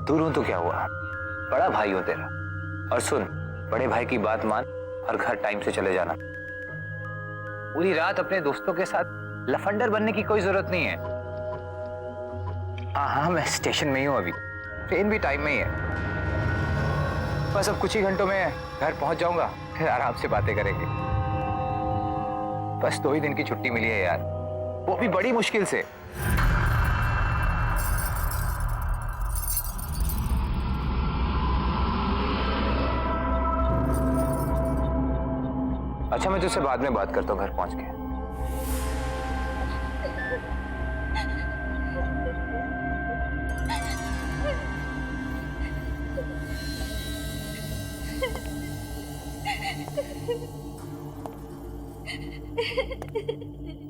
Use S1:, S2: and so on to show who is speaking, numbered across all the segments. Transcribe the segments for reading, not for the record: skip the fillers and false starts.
S1: दूर हूं तो क्या हुआ, बड़ा भाई हो तेरा। और सुन, बड़े भाई की बात मान और घर टाइम से चले जाना। पूरी रात अपने दोस्तों के साथ लफंडर बनने की कोई जरूरत नहीं है। हाँ हाँ, मैं स्टेशन में ही हूँ अभी, ट्रेन भी टाइम में ही है। बस अब कुछ ही घंटों में घर पहुंच जाऊंगा, फिर आराम से बातें करेंगे। बस 2 ही दिन की छुट्टी मिली है यार, वो भी बड़ी मुश्किल से। अच्छा, मैं तुझसे बाद में बात करता हूँ घर पहुंच के।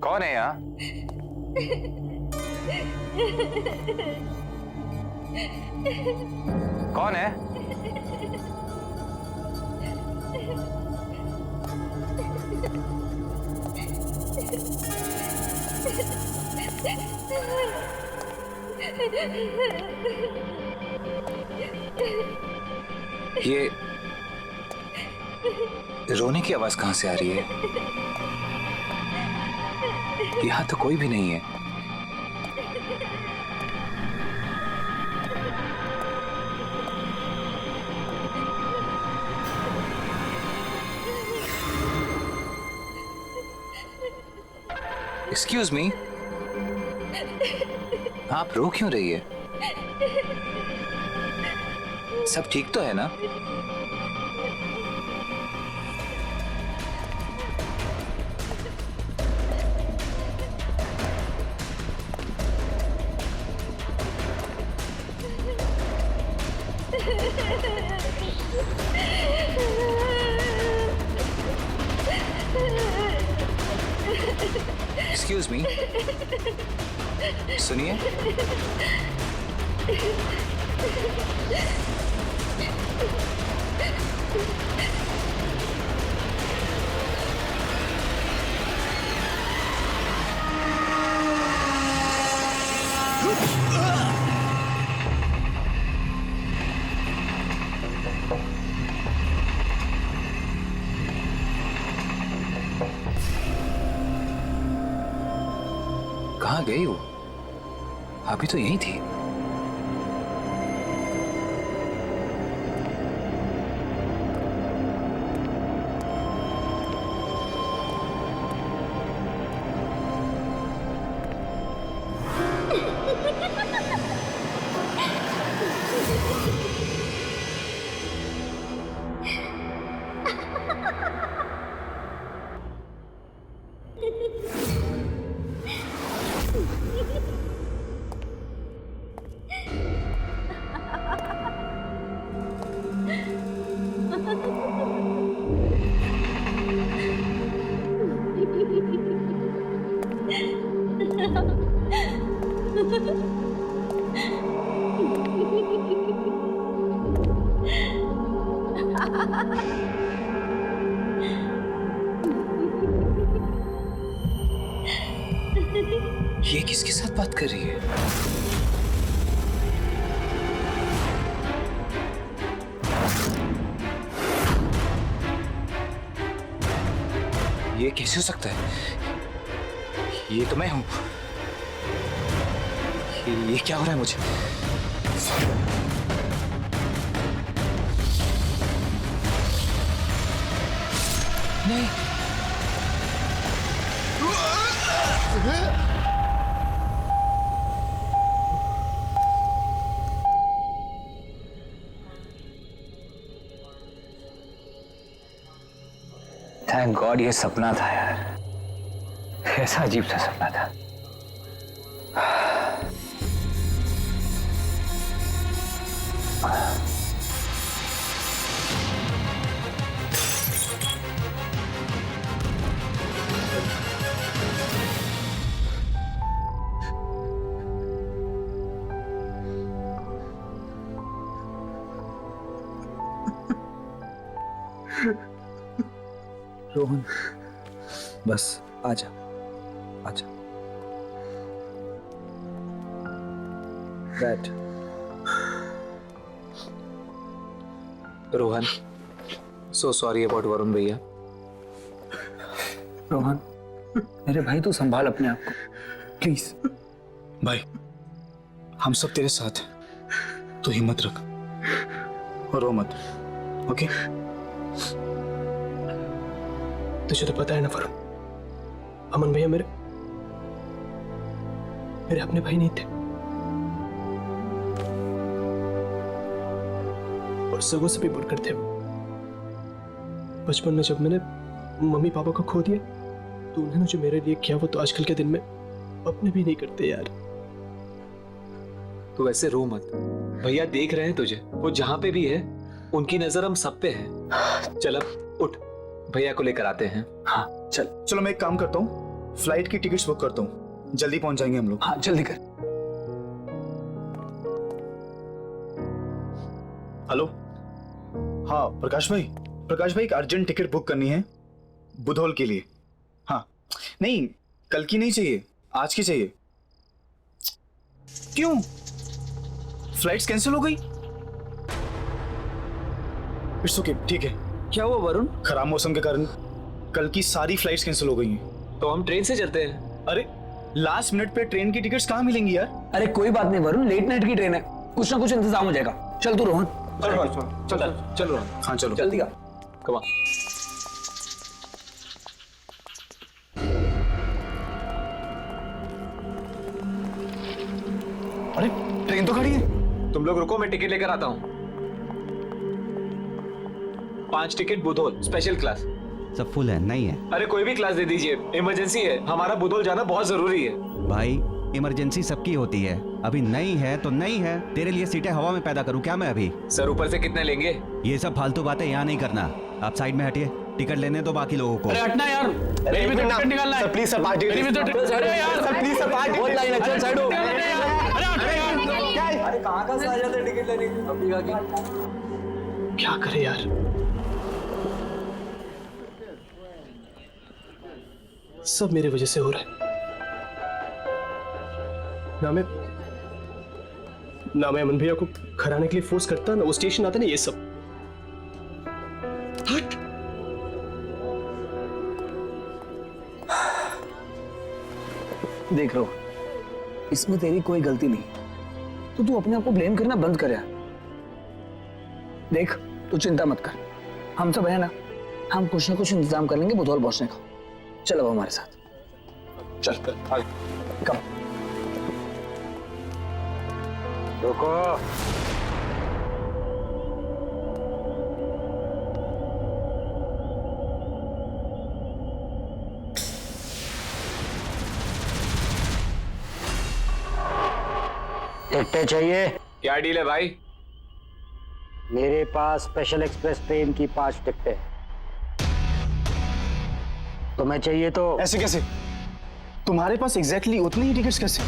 S1: कौन है यहाँ? कौन है? ये रोने की आवाज कहां से आ रही है? यहां तो कोई भी नहीं है। एक्सक्यूज मी, आप रो क्यों रही है? सब ठीक तो है ना? एक्सक्यूज मी, सुनिए। कहाँ गई वो? अभी तो यहीं थी। ये किसके साथ बात कर रही है? ये कैसे हो सकता है? ये तो मैं हूं। ये क्या हो रहा है मुझे? नहीं। थैंक गॉड ये सपना था यार। कैसा अजीब सा सपना था।
S2: रोहन, बस आजा, आजा, बैठ। Rohan, so sorry about Varun भैया।
S3: रोहन, मेरे भाई तू संभाल अपने आप को प्लीज।
S4: भाई हम सब तेरे साथ हैं, तो हिम्मत रख और रो मत, ओके?
S5: तुझे तो पता है ना वरुण, अमन भैया मेरे अपने भाई नहीं थे, और सगों से भी बढ़कर थे। बचपन में जब मैंने मम्मी पापा को खो दिया तो उन्होंने जो मेरे लिए किया वो तो आजकल के दिन में अपने भी नहीं करते यार।
S2: तू ऐसे रो मत, भैया देख रहे हैं तुझे, वो जहां पे भी है उनकी नजर हम सब पे है। चल अब उठ, भैया को लेकर आते हैं।
S3: हाँ चल।
S4: चलो मैं एक काम करता हूँ, फ्लाइट की टिकट्स बुक करता हूँ, जल्दी पहुंच जाएंगे हम लोग।
S3: हाँ जल्दी कर।
S4: हेलो, हाँ प्रकाश भाई एक अर्जेंट टिकट बुक करनी है बुधौल के लिए। हाँ नहीं, कल की नहीं चाहिए, आज की चाहिए। क्यों? फ्लाइट्स कैंसिल हो गई? इट्स ओके, ठीक है।
S3: क्या हुआ वरुण?
S4: खराब मौसम के कारण कल की सारी फ्लाइट्स कैंसिल हो गई हैं।
S2: तो हम ट्रेन से चलते हैं।
S4: अरे लास्ट मिनट पे ट्रेन की टिकट्स कहाँ मिलेंगी यार?
S3: अरे कोई बात नहीं वरुण, लेट नाइट की ट्रेन है, कुछ ना कुछ इंतजाम हो जाएगा। चल तू रोहन।
S2: चल रोहन,
S4: हाँ चलो
S3: जल्दी आ।
S2: Come on.
S4: अरे ट्रेन तो खड़ी है।
S2: तुम लोग रुको, मैं टिकट लेकर आता हूँ। 5 टिकट बुधौल स्पेशल क्लास।
S6: सब फुल है, नहीं है
S2: अरे कोई भी क्लास दे दीजिए, इमरजेंसी है, हमारा बुधौल जाना बहुत जरूरी है।
S6: भाई, इमरजेंसी सबकी होती है, अभी नहीं है तो नहीं है। तेरे लिए सीटें हवा में पैदा करूं क्या मैं अभी?
S2: सर ऊपर से कितने लेंगे?
S6: ये सब फालतू बातें यहाँ नहीं करना। आप साइड में हटिए, टिकट लेने दो बाकी लोगों को।
S3: अरे हटना यार, मेरी भी तो टिकट निकालना है।
S5: प्लीज सर,
S3: मेरी भी तो टिकट। अरे यार सर प्लीज सर, बहुत लाइन है, चल साइड हो। अरे कहाँ का आ जाते टिकट लेने अभी का
S5: क्या करे यार? सब मेरी वजह से हो रहा है। ना मैं अमन भैया को घर आने के लिए फोर्स करता, ना वो स्टेशन आता, ना ये सब। हट।
S3: देख रो, इसमें तेरी कोई गलती नहीं, तो तू अपने आप को ब्लेम करना बंद कर यार। देख तू चिंता मत कर, हम सब है ना, हम कुछ ना कुछ इंतजाम कर लेंगे बुधौल पहुंचने का। चल अब हमारे साथ
S2: चल
S3: कम।
S1: रुको,
S7: टिकटें चाहिए?
S2: क्या डील है भाई?
S7: मेरे पास स्पेशल एक्सप्रेस ट्रेन की 5 टिकटें। तुम्हें चाहिए तो?
S4: ऐसे कैसे? तुम्हारे पास एग्जैक्टली उतनी ही टिकट्स कैसे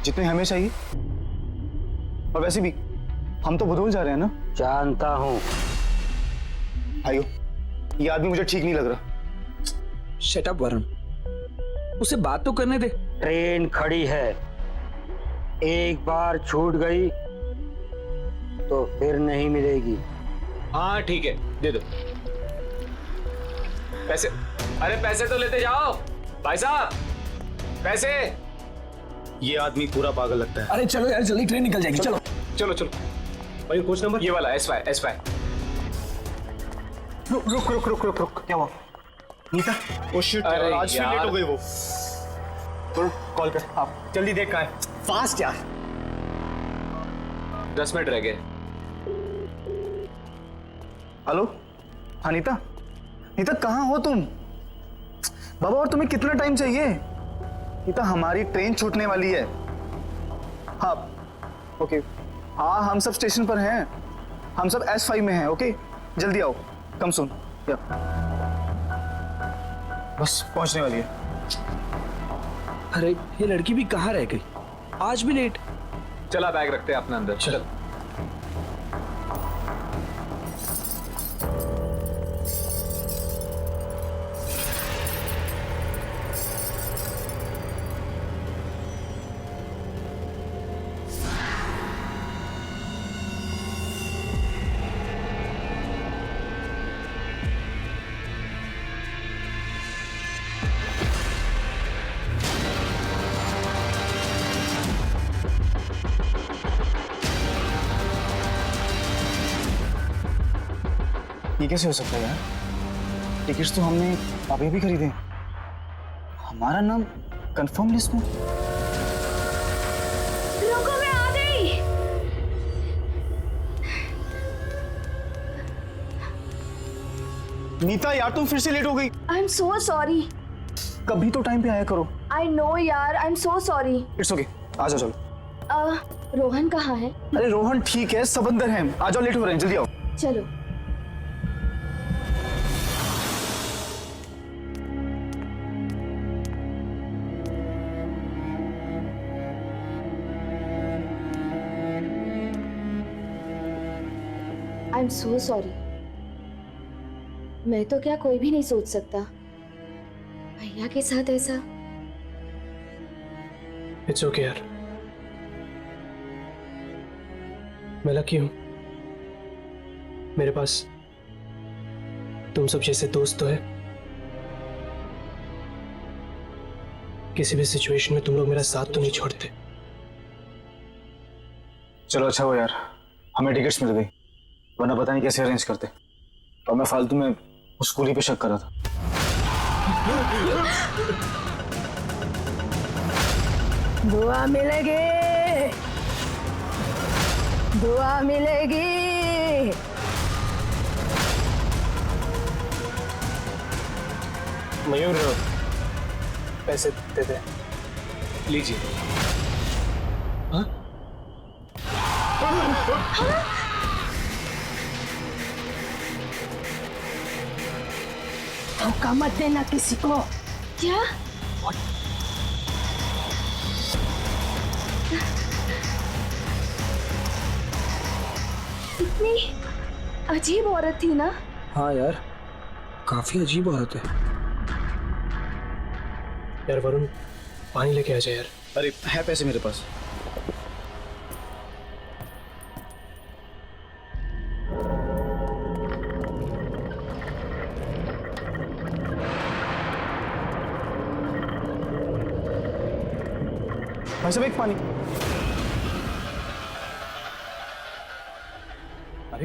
S4: जितने हमें चाहिए? और वैसे भी हम तो बुधौल जा रहे हैं ना।
S7: जानता हूं।
S4: भाइयों, ये आदमी मुझे ठीक नहीं लग रहा।
S3: शट अप वरुण, उसे बात तो करने दे।
S7: ट्रेन खड़ी है, एक बार छूट गई तो फिर नहीं मिलेगी।
S2: हाँ ठीक है, दे दो पैसे। अरे पैसे तो लेते जाओ भाई साहब, पैसे।
S4: ये आदमी पूरा पागल लगता है।
S3: अरे चलो यार, जल्दी ट्रेन निकल जाएगी। चलो
S2: चलो चलो।
S5: भाई कोच नंबर
S2: ये वाला S5।
S5: रुक। क्या हुआ? नीता,
S4: ओ शिट,
S2: अरे
S4: आज फिर
S2: यार।
S4: लेट हो गई वो।
S5: कॉल कर आप, जल्दी देख कहाँ है। फास्ट यार।
S2: 10 मिनट रह गए।
S4: हेलो, हाँ नीता कहाँ हो तुम? बाबा और तुम्हें कितना टाइम चाहिए? नीता हमारी ट्रेन छूटने वाली है। हाँ ओके, हाँ हम सब स्टेशन पर हैं, हम सब S5 में हैं। ओके जल्दी आओ, कम सुन। बस पहुंचने वाली है।
S3: अरे ये लड़की भी कहाँ रह गई, आज भी लेट।
S2: चला बैग रखते हैं अपने अंदर। चल
S4: ये कैसे हो सकता है यार? टिकट्स तो हमने अभी भी खरीदे, हमारा नाम कंफर्म लिस्ट में।
S8: रुको, मैं आ गई।
S4: नीता यार तुम फिर से लेट हो गई।
S8: I am so sorry.
S4: कभी तो टाइम पे आया करो।
S8: आई नो यार, I am so sorry.
S4: It's okay, आ जाओ चलो।
S8: रोहन कहाँ है?
S4: अरे रोहन ठीक है, सब अंदर हैं। आ जाओ, लेट हो रहे हैं, जल्दी आओ।
S8: चलो। आई एम सो सॉरी। मैं तो क्या कोई भी नहीं सोच सकता भैया के साथ ऐसा।
S5: इट्स ओके यार, मैं लकी हूं, मेरे पास तुम सब जैसे दोस्त तो है। किसी भी सिचुएशन में तुम लोग मेरा साथ तो नहीं छोड़ते।
S4: चलो अच्छा हो यार, हमें टिकट्स मिल गई, वरना पता नहीं कैसे अरेंज करते। और मैं फालतू में उस कुली पे शक कर रहा था।
S8: दुआ मिलेगी, दुआ मिलेगी।
S5: मयूर पैसे दे दे।
S2: लीजिए। हाँ?
S8: धोखा मत देना किसी को। क्या? इतनी अजीब औरत थी ना?
S3: हाँ यार, काफी अजीब औरत है।
S5: यार वरुण, पानी लेके आ जाए यार।
S4: अरे है पैसे मेरे पास। भाई साहब एक पानी। अरे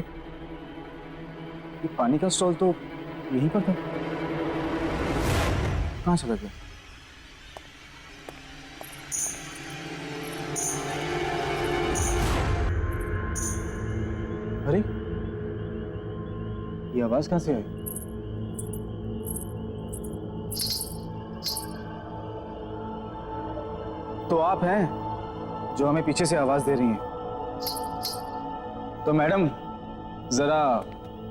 S4: ये पानी का स्टॉल तो यहीं पर था, कहाँ चला गया? अरे ये आवाज कहाँ से आई? तो आप हैं जो हमें पीछे से आवाज दे रही हैं। तो मैडम जरा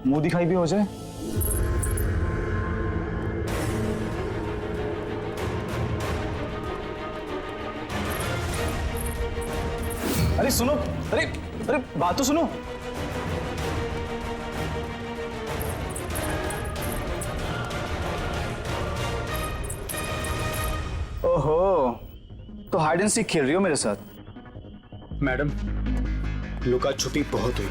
S4: मुंह दिखाई भी हो जाए। अरे सुनो, अरे अरे बात तो सुनो। ओहो, तो हाइड एंड सीक खेल रही हो मेरे साथ? मैडम लुका छुपी बहुत हुई।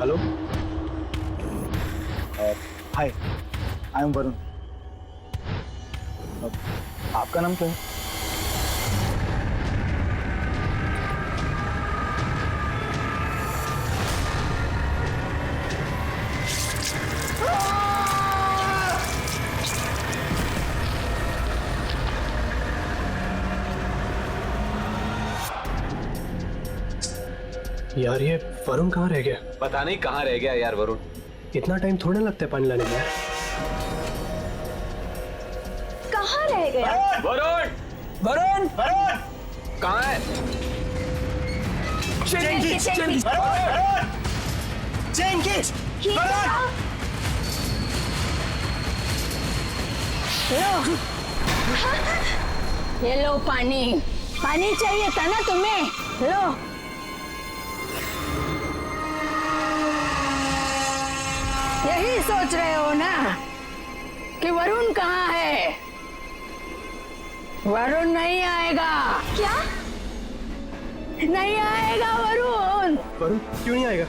S4: Hello, hi, I am Varun. आपका नाम क्या है?
S5: यार ये वरुण कहाँ रह गया?
S2: पता नहीं कहाँ रह गया यार वरुण।
S5: इतना टाइम थोड़ा लगता है पानी लाने में यार।
S8: कहाँ रह गया?
S2: वरुण!
S3: वरुण!
S4: वरुण!
S2: कहाँ है?
S8: चेंगिस!
S4: चेंगिस!
S8: ये लो पानी।
S9: पानी चाहिए था ना तुम्हें, लो। यही सोच रहे हो ना कि वरुण कहाँ है? वरुण नहीं आएगा।
S8: क्या?
S9: नहीं आएगा वरुण।
S5: वरुण क्यों नहीं आएगा?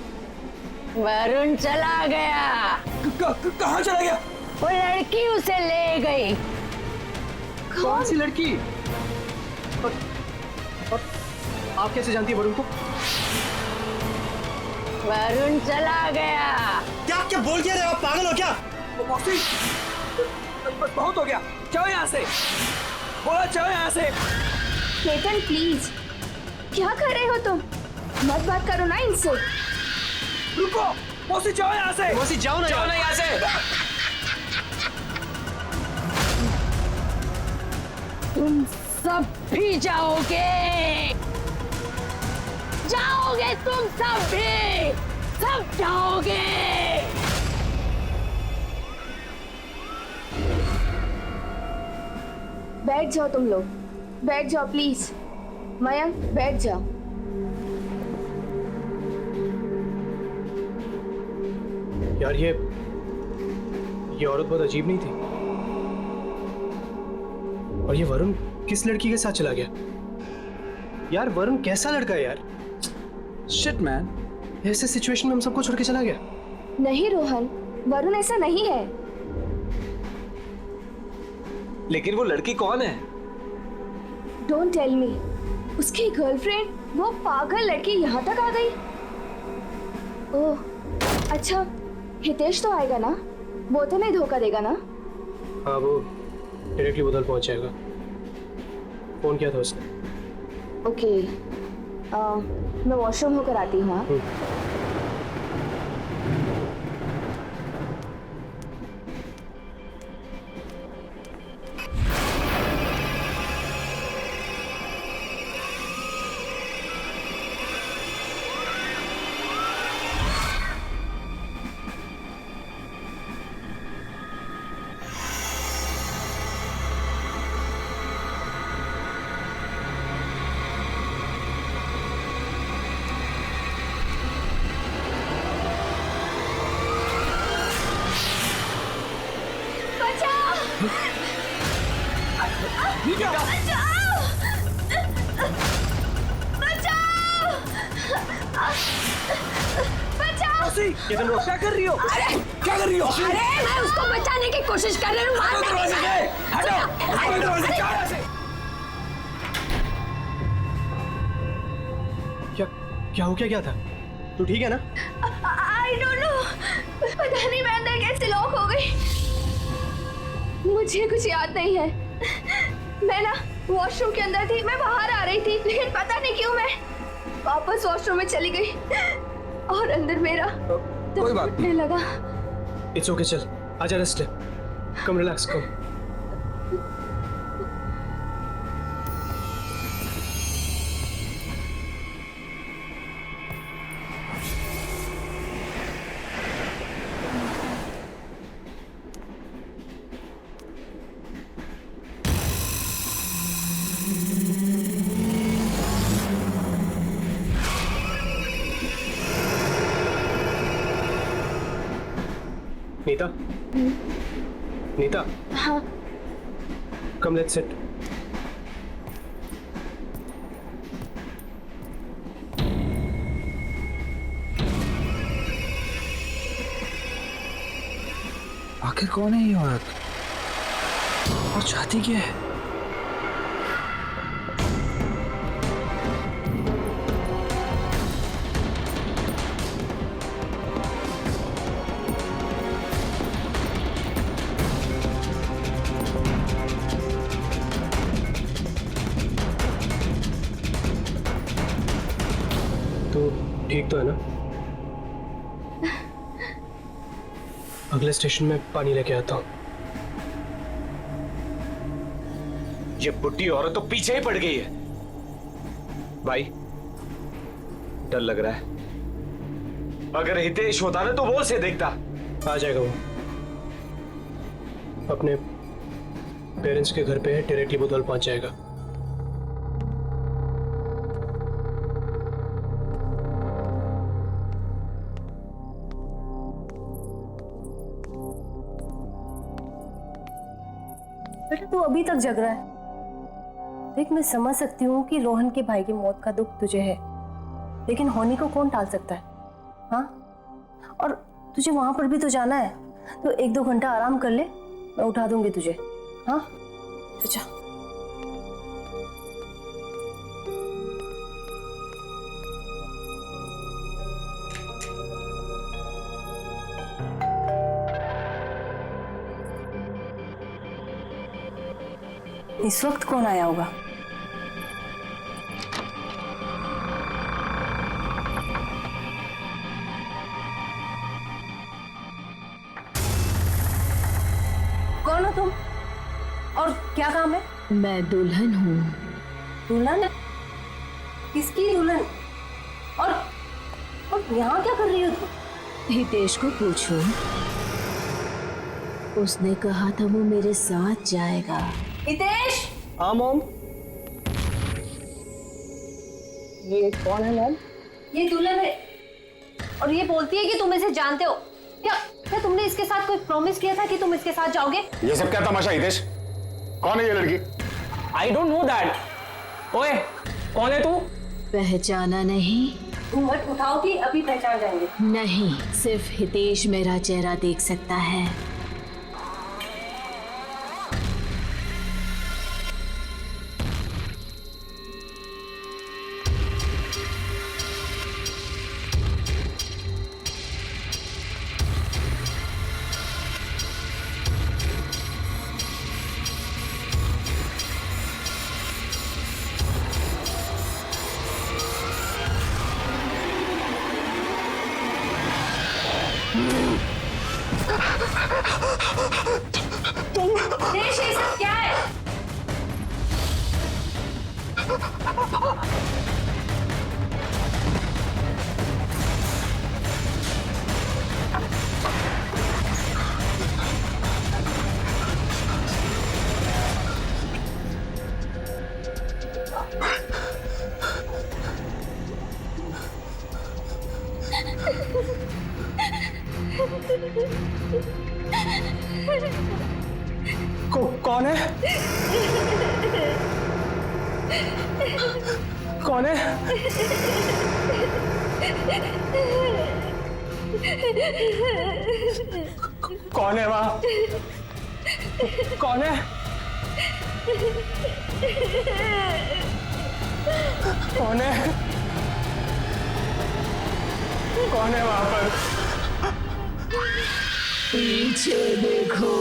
S9: वरुण चला गया।
S5: कहाँ चला गया?
S9: वो लड़की उसे ले गई।
S5: कौन सी लड़की? और आप कैसे जानती है वरुण को?
S9: वरुण चला गया।
S5: क्या क्या बोल क्या रहे हो? आप पागल हो क्या? मौसी, बहुत हो गया, जाओ यहाँ से। बोला जाओ यहाँ से।
S8: केतन प्लीज, क्या कर रहे हो तुम? मत बात करो ना इनसे।
S5: रुको, मौसी जाओ यहाँ से। मौसी जाओ ना यहाँ से।
S9: तुम सब भी जाओगे, जाओगे तुम सब भी, सब जाओगे।
S8: बैठ जाओ तुम लोग, बैठ जाओ प्लीज। मयंक बैठ जाओ।
S5: यार ये औरत बहुत अजीब नहीं थी? और ये वरुण किस लड़की के साथ चला गया? यार वरुण कैसा लड़का है यार? शिट मैन, ऐसे सिचुएशन में हम सबको छोड़ के चला गया।
S8: नहीं रोहन, वरुण ऐसा नहीं है।
S2: लेकिन वो लड़की कौन है?
S8: Don't tell me. उसकी गर्लफ्रेंड, वो पागल लड़की यहाँ तक आ गई। ओह अच्छा, हितेश तो आएगा ना? वो तो नहीं धोखा देगा ना?
S5: हाँ, वो डायरेक्टली बदल पहुंच जाएगा। फोन किया था उसने।
S8: ओके, मैं वॉशरूम होकर आती हूँ। हाँ?
S5: क्या कर रही हो?
S9: अरे
S5: क्या कर रही हो?
S9: अरे मैं उसको बचाने की कोशिश कर रही हूँ।
S5: क्या हो क्या था? तू ठीक है ना?
S8: आई डोंट नो, पता नहीं मैं अंदर कैसे लॉक हो गई। मुझे कुछ याद नहीं है। मैं ना वॉशरूम के अंदर थी, मैं बाहर आ रही थी, लेकिन पता नहीं क्यों मैं वापस वॉशरूम में चली गई और अंदर मेरा
S5: कोई बात
S8: नहीं लगा।
S5: इट्स ओके, चल आजा, रेस्ट ले। कम रिलैक्स, कम। नीता, नीता,
S8: हाँ
S5: कम, लेट्स सिट।
S3: आखिर कौन है ये औरत और चाहती क्या है?
S5: तो ठीक तो है ना? अगले स्टेशन में पानी लेके आता हूँ।
S2: ये बुढ़ी औरत तो पीछे ही पड़ गई है। भाई, डर लग रहा है। अगर हितेश होता ना तो वो उसे देखता।
S5: आ जाएगा वो। अपने पेरेंट्स के घर पे है, डायरेक्टली बोतल पहुंच जाएगा।
S10: तू अभी तक जग रहा है? देख, मैं समझ सकती हूँ कि रोहन के भाई की मौत का दुख तुझे है, लेकिन होनी को कौन टाल सकता है? हाँ, और तुझे वहां पर भी तो जाना है, तो 1-2 घंटा आराम कर ले, मैं उठा दूंगी तुझे। हाँ, अच्छा। इस वक्त कौन आया होगा? कौन हो तुम और क्या काम है?
S9: मैं दुल्हन हूँ।
S10: दुल्हन? किसकी दुल्हन? और यहाँ क्या कर रही हो तुम?
S9: हितेश को पूछो, उसने कहा था वो मेरे साथ जाएगा।
S10: हितेश!
S3: हाँ मॉम। ये कौन है मॉम?
S10: ये दुल्हन है और ये बोलती है कि तुम इसे जानते हो। क्या तुमने इसके साथ कोई प्रॉमिस किया था कि तुम इसके साथ जाओगे?
S2: ये सब क्या तमाशा हितेश? कौन है ये लड़की?
S3: I don't know that. ओए, कौन है तू?
S9: पहचाना नहीं?
S10: तुम मत उठाओ कि अभी पहचान जाएंगे।
S9: नहीं, सिर्फ हितेश मेरा चेहरा देख सकता है।
S10: हितेश, ये सब क्या है?
S3: कौन है? कौन है? कौन है वहाँ? कौन है? कौन है? कौन है वहाँ पर?
S9: पीछे देखो।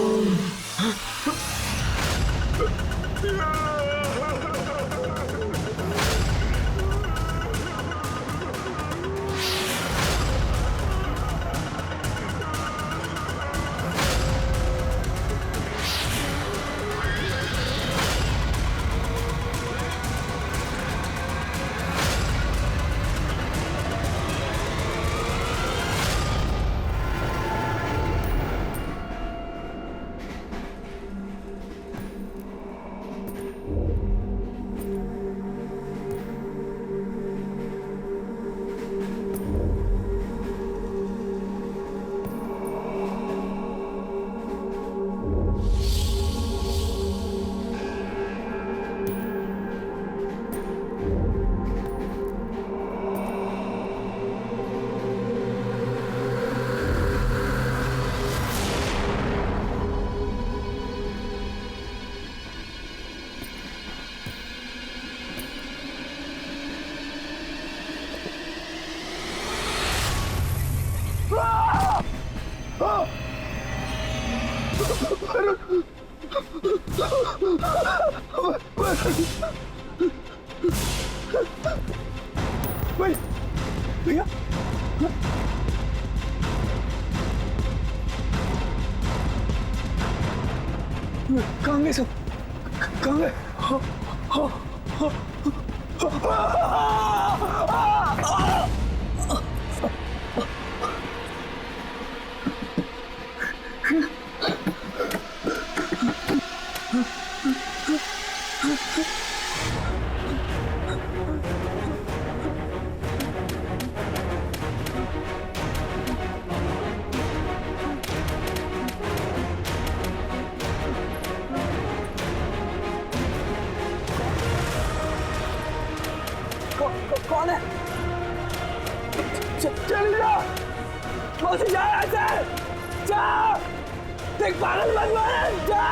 S4: भैया, कहाँ गए सब? कहाँ गए?
S3: कौन है? चल जा, मौसी जा यहाँ से, जा, देख पागल मत बन, जा।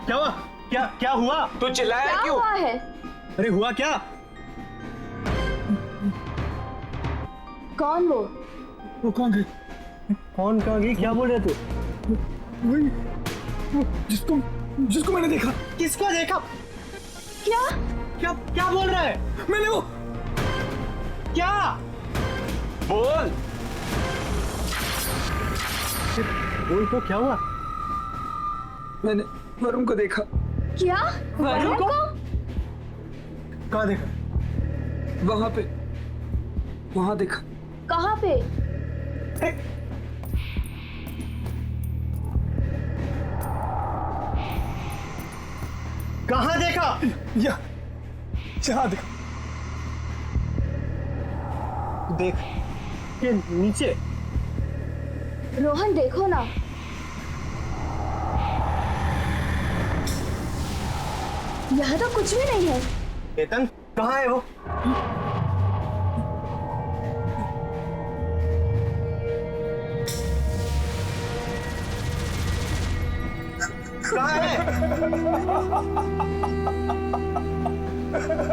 S5: क्या हुआ? क्या हुआ?
S2: तू चिल्लाया
S8: क्या
S2: क्यों?
S8: हुआ है?
S5: अरे हुआ क्या?
S8: कौन वो?
S3: वो कौन है?
S5: कौन कहाँ गई? क्या बोल रहे तू?
S3: वही जिसको मैंने देखा।
S5: किसको देखा?
S8: क्या?
S5: क्या बोल रहा है?
S3: मैंने वो
S5: क्या?
S2: बोल।
S5: बोल तो क्या हुआ?
S3: मैंने वरुण को देखा।
S8: क्या? वरुण को?
S3: कहाँ देखा? वहां देखा।
S8: कहाँ पे?
S5: कहाँ देखा?
S3: यहाँ देखा।
S5: देख के नीचे।
S8: रोहन देखो ना। यहाँ तो कुछ भी नहीं है।
S5: केतन कहाँ है वो? कहाँ है?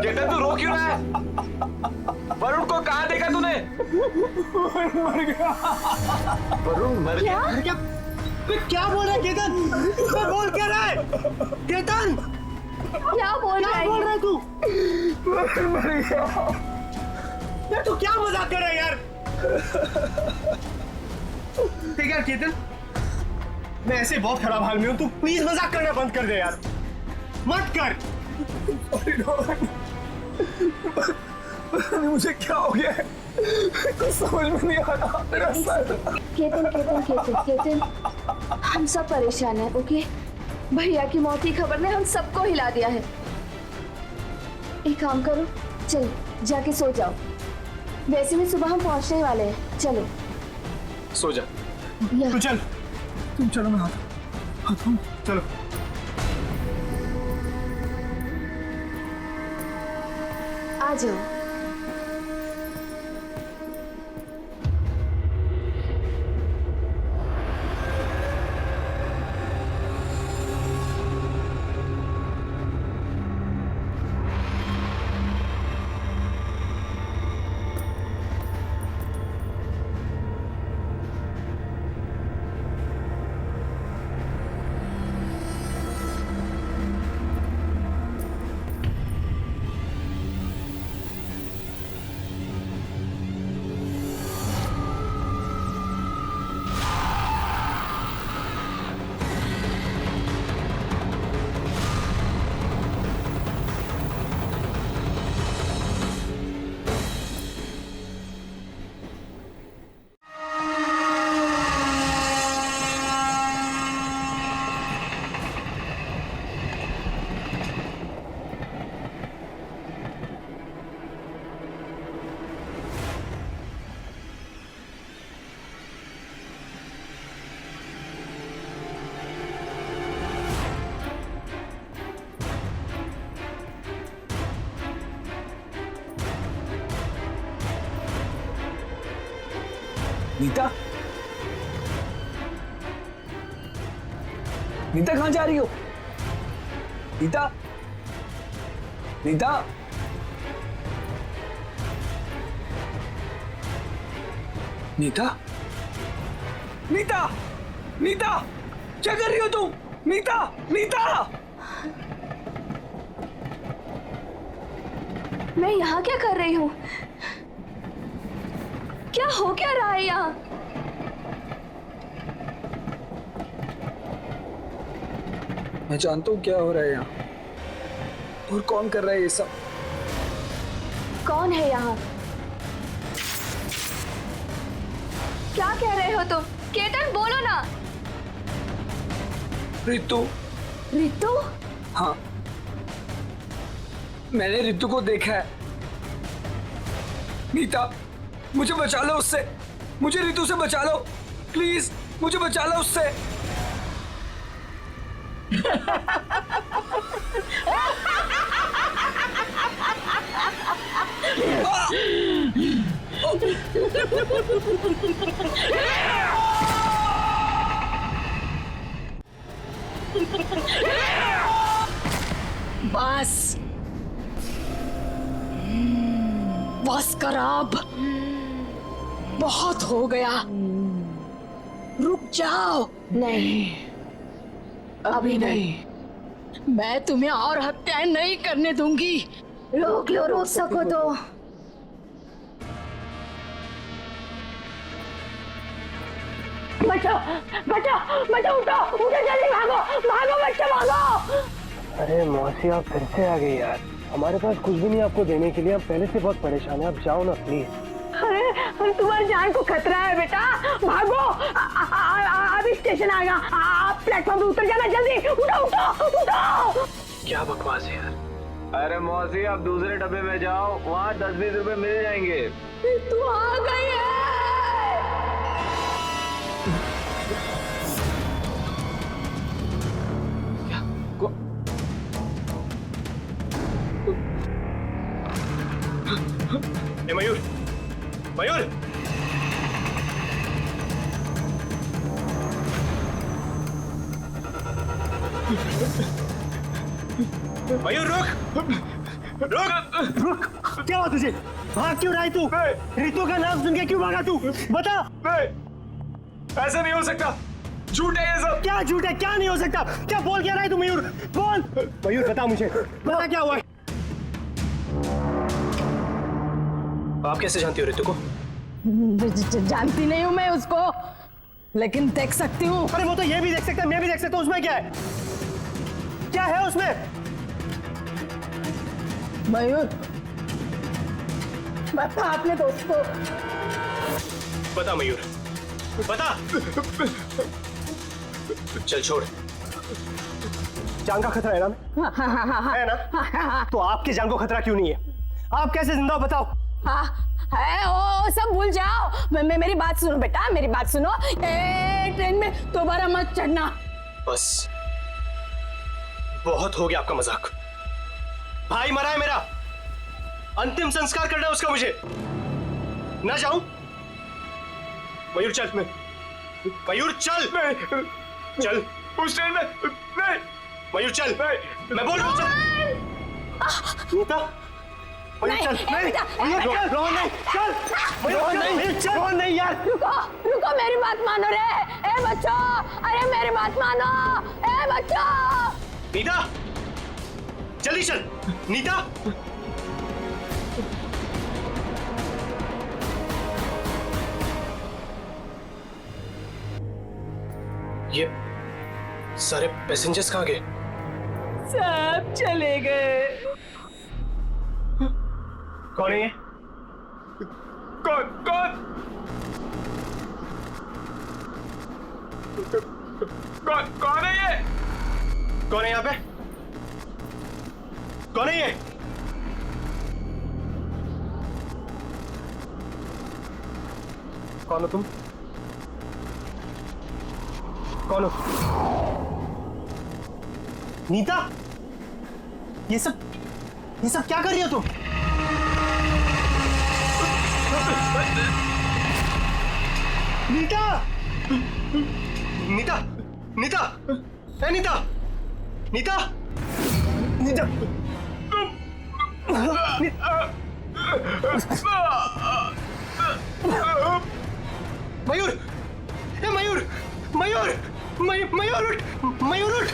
S2: केतन तू रो क्यों रहा है? वरुण को कहाँ देखा तूने? वरुण मर गया।
S5: क्या बोल रहा है केतन? बोल क्या रहा है? केतन
S8: क्या बोल रहा है
S5: तू? यार तू क्या मजाक कर रहा है यार? ठीक है केतन, मैं ऐसे बहुत खराब हाल में हूँ, तू प्लीज मजाक करना बंद कर दे यार, मत कर।
S3: मुझे क्या हो गया है? कुछ समझ में नहीं आ रहा। मेरा सर।
S8: केतन, हम सब परेशान हैं, ओके? भैया की मौत की खबर ने हम सबको हिला दिया है। एक काम करो, चलो जाके सो जाओ। वैसे भी सुबह हम पहुंचने वाले हैं, चलो
S2: सो जा।
S5: तू चल,
S3: तुम चलो, मैं आता हूँ।
S5: चलो।
S8: आ जाओ।
S3: नीता, नीता कहाँ जा रही हो? नीता, नीता, नीता, नीता, नीता, क्या कर रही हो तुम? नीता, नीता,
S8: मैं यहाँ क्या कर रही हूँ? क्या हो क्या रहा है यहाँ?
S3: मैं जानता हूँ क्या हो रहा है यहाँ, और कौन कर रहा है ये सब।
S8: कौन है यहाँ? क्या कह रहे हो तुम? केतन बोलो ना।
S3: रितु।
S8: रितु?
S3: हाँ, मैंने रितु को देखा है। नीता, मुझे बचा लो उससे, मुझे रितु से बचा लो, प्लीज मुझे बचा लो उससे।
S9: बस बस कर अब, बहुत हो गया, रुक जाओ।
S8: नहीं,
S9: अभी नहीं, मैं तुम्हें और हत्याएं नहीं करने दूंगी।
S8: रोक लो, रोक सको तो।
S9: बचो बचो बचो, उठो उठो, जल्दी भागो भागो बच्चे भागो।
S5: अरे मौसी आप फिर से आ गई यार, हमारे पास कुछ भी नहीं आपको देने के लिए, हम पहले से बहुत परेशान हैं, आप जाओ ना प्लीज।
S9: अरे तुम्हारी जान को खतरा है बेटा, भागो। अभी स्टेशन आएगा, आप प्लेटफॉर्म पे उतर जाना, जल्दी उठो उठो उठो।
S5: क्या बकवास है यार।
S2: अरे मौसी आप दूसरे डब्बे में जाओ, वहाँ 10-20 रुपए मिल जाएंगे।
S9: तू आ गई है।
S5: ए मयूर, मयूर, मयूर रुक रुक रुक, क्या हुआ तुझे? भाग क्यों रहा है तू? रितु का नाम सुन के क्यों भागा तू? बता।
S2: नहीं, ऐसा नहीं हो सकता, झूठ है ये सब।
S5: क्या झूठ है, क्या नहीं हो सकता? क्या बोल क्या रहा है तू मयूर? बोल मयूर, बता मुझे, बता क्या हुआ है? आप कैसे जानती हो रितु को?
S9: जानती नहीं हूँ मैं उसको, लेकिन देख सकती हूँ।
S5: अरे वो तो ये भी देख सकता है, मैं भी देख सकता हूँ, उसमें क्या है? क्या है उसमें?
S9: मयूर, बता अपने दोस्त को।
S5: बता मयूर, बता। चल छोड़, जान का खतरा है ना? है ना? तो आपकी जान को खतरा क्यों नहीं है? आप कैसे जिंदा हो बताओ?
S9: हाँ है, ओ सब भूल जाओ। मेरी बात सुनो बेटा, मेरी बात सुनो। ट्रेन में दोबारा मत चढ़ना।
S5: बस बहुत हो गया आपका मजाक। भाई मरा है मेरा, अंतिम संस्कार करना है उसका, मुझे ना जाऊं? मयूर चल, मयूर चल, चल
S2: उस ट्रेन में नहीं।
S5: मयूर चल, मैं बोल रहा हूं चल। नीता, मयूर चल। नहीं, रोहन नहीं, चल मयूर नहीं, चल रोहन नहीं यार।
S9: रुको रुको, मेरी बात मानो रे। ए बच्चों, अरे मेरी बात मानो। ए बच्चों,
S5: नीता जल्दी चल। नीता, ये सारे पैसेंजर्स कहाँ गए?
S9: सब चले गए।
S5: कौन है ये?
S2: कौन कौन कौन कौन है ये?
S5: कौन है यहाँ पे? कौन है ये? कौन हो तुम? कौन हो? नीता, ये सब क्या कर रही हो तुम? नीता, नीता, नीता, ए नीता, नीता, नीता, मयूर, ए मयूर, मयूर, मयूर उठ, मयूर उठ।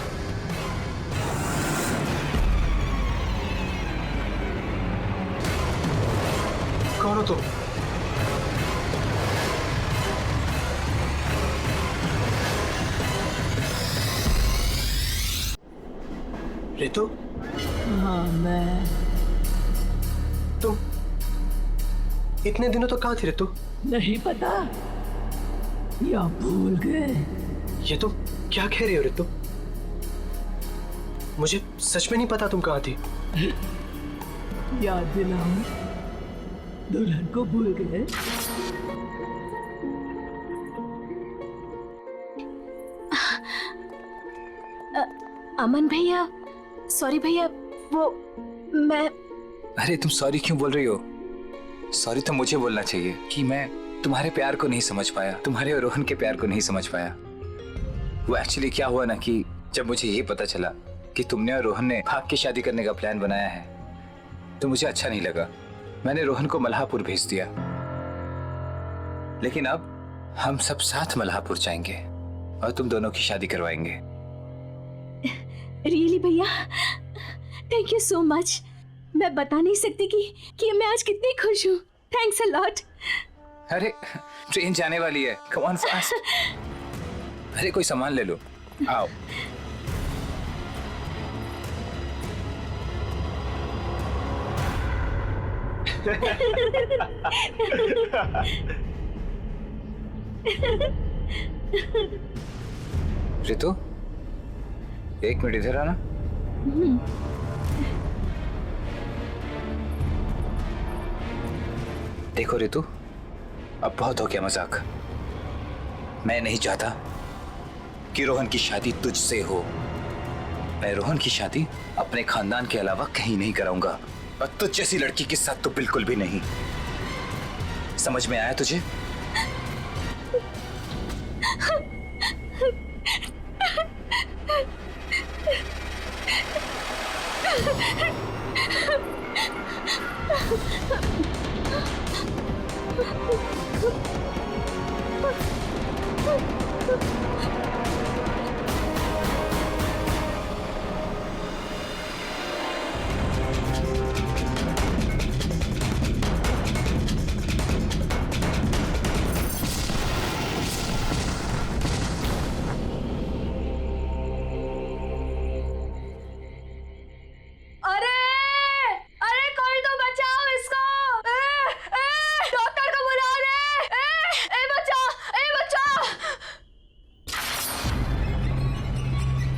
S5: कौन हो तुम? रितु?
S9: हाँ मैं।
S5: तुम इतने दिनों तो कहाँ थी रितु?
S9: नहीं पता या भूल गए?
S5: ये तुम क्या कह रही हो रितु? मुझे सच में नहीं पता तुम कहाँ थी।
S9: याद दिलाओ, दुल्हन को भूल गए?
S8: अमन भैया, सॉरी भैया, वो मैं।
S1: अरे तुम सॉरी क्यों बोल रही हो? सॉरी तो मुझे बोलना चाहिए कि मैं तुम्हारे प्यार को नहीं समझ पाया, तुम्हारे और रोहन के प्यार को नहीं समझ पाया। वो एक्चुअली क्या हुआ ना कि जब मुझे ये पता चला कि तुमने और रोहन ने भाग की शादी करने का प्लान बनाया है तो मुझे अच्छा नहीं लगा। मैंने रोहन को मल्हापुर भेज दिया, लेकिन अब हम सब साथ मल्हापुर जाएंगे और तुम दोनों की शादी करवाएंगे।
S8: रियली भैया, थैंक यू सो मच। मैं बता नहीं सकती कि मैं आज कितनी खुश हूँ। Thanks a lot.
S1: अरे ट्रेन जाने वाली है, कम ऑन फास्ट। अरे कोई सामान ले लो, आओ। रितु, एक मिनट इधर आना। देखो रितु, अब बहुत हो गया मजाक। मैं नहीं चाहता कि रोहन की शादी तुझसे हो। मैं रोहन की शादी अपने खानदान के अलावा कहीं नहीं कराऊंगा, और तुझ जैसी लड़की के साथ तो बिल्कुल भी नहीं। समझ में आया तुझे?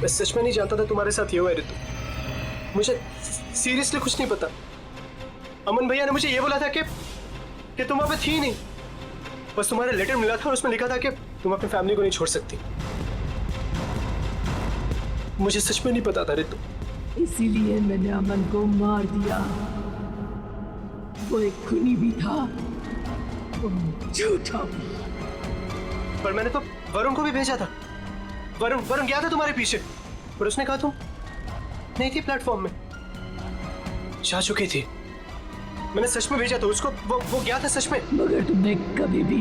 S5: मैं सच में नहीं जानता था तुम्हारे साथ ये हुआ है रितु। मुझे सीरियसली कुछ नहीं पता। अमन भैया ने मुझे ये बोला था कि तुम वहां पे थी नहीं, बस तुम्हारा लेटर मिला था और उसमें लिखा था कि तुम अपनी फैमिली को नहीं छोड़ सकती। मुझे सच में नहीं पता था रितु।
S9: इसीलिए मैंने अमन को मार दिया। वो एक खूनी भी था, झूठा।
S5: पर मैंने तो वरुण को भी भेजा था। वरुण गया था तुम्हारे पीछे, पर उसने कहा तुम नहीं थी प्लेटफॉर्म में, जा चुकी थी। मैंने सच में भेजा था उसको, वो गया था सच में।
S9: मगर तुमने कभी भी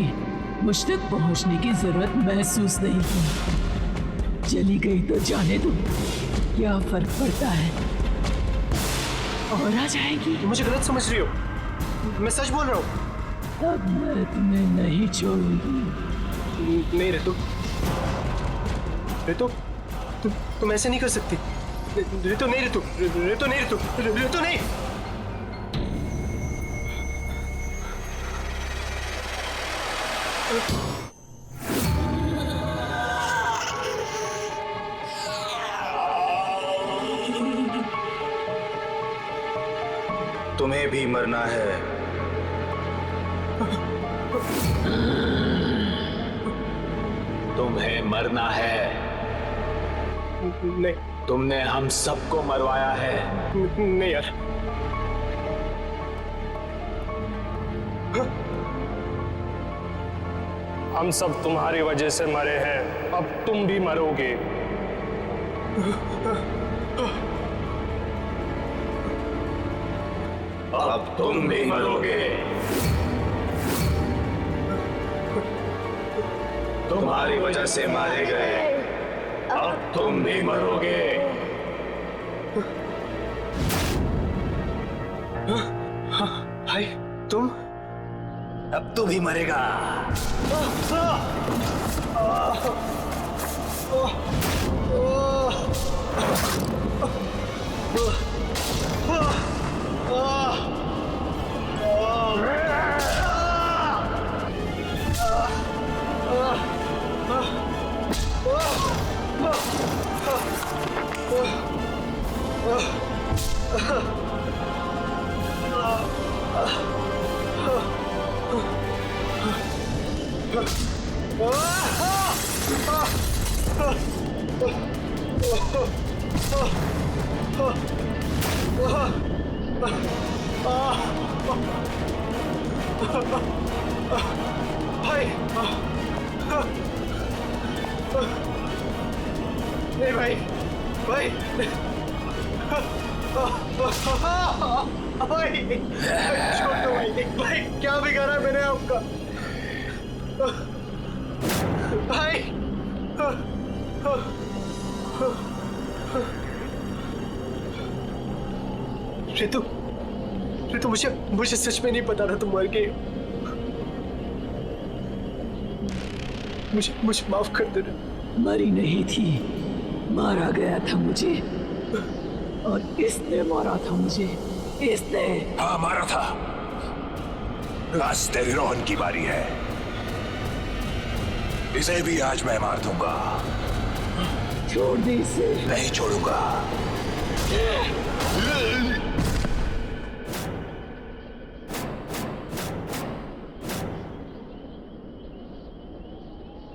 S9: मुझ तक पहुंचने की जरूरत महसूस नहीं की। चली गई तो जाने दो, क्या फर्क पड़ता है, और आ जाएगी।
S5: मुझे गलत समझ रही हो, मैं सच बोल रहा हूँ।
S9: अब मैं तुम्हें नहीं छोड़ूंगी।
S5: नहीं रितु, रितु तुम ऐसे नहीं कर सकती। रितु नहीं, रितु रितु नहीं, रितु नहीं।
S2: तुम्हें भी मरना है। तुम्हें मरना है।
S5: नहीं,
S2: तुमने हम सबको मरवाया है।
S5: नहीं यार।
S11: हम सब तुम्हारी वजह से मरे हैं, अब तुम भी मरोगे।
S2: अब तुम भी मरोगे। तुम्हारी वजह से मारे गए, अब तुम भी मरोगे।
S5: भाई तुम,
S2: अब तू भी मरेगा।
S5: भाई नहीं भाई भाई भाई छोड़ दो भाई भाई क्या बिगाड़ा मैंने आपका भाई रितु रितु मुझे सच में नहीं पता था तुम मर गए। मुझे माफ कर देना।
S9: मरी नहीं थी, मारा गया था मुझे, और इसने मारा था मुझे, इसने।
S12: हाँ मारा था। आज तेरी रोहन की बारी है, इसे भी आज मैं मार दूंगा।
S9: छोड़ दे इसे।
S12: नहीं छोड़ूंगा।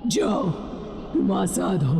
S9: जाओ, तुम आजाद हो।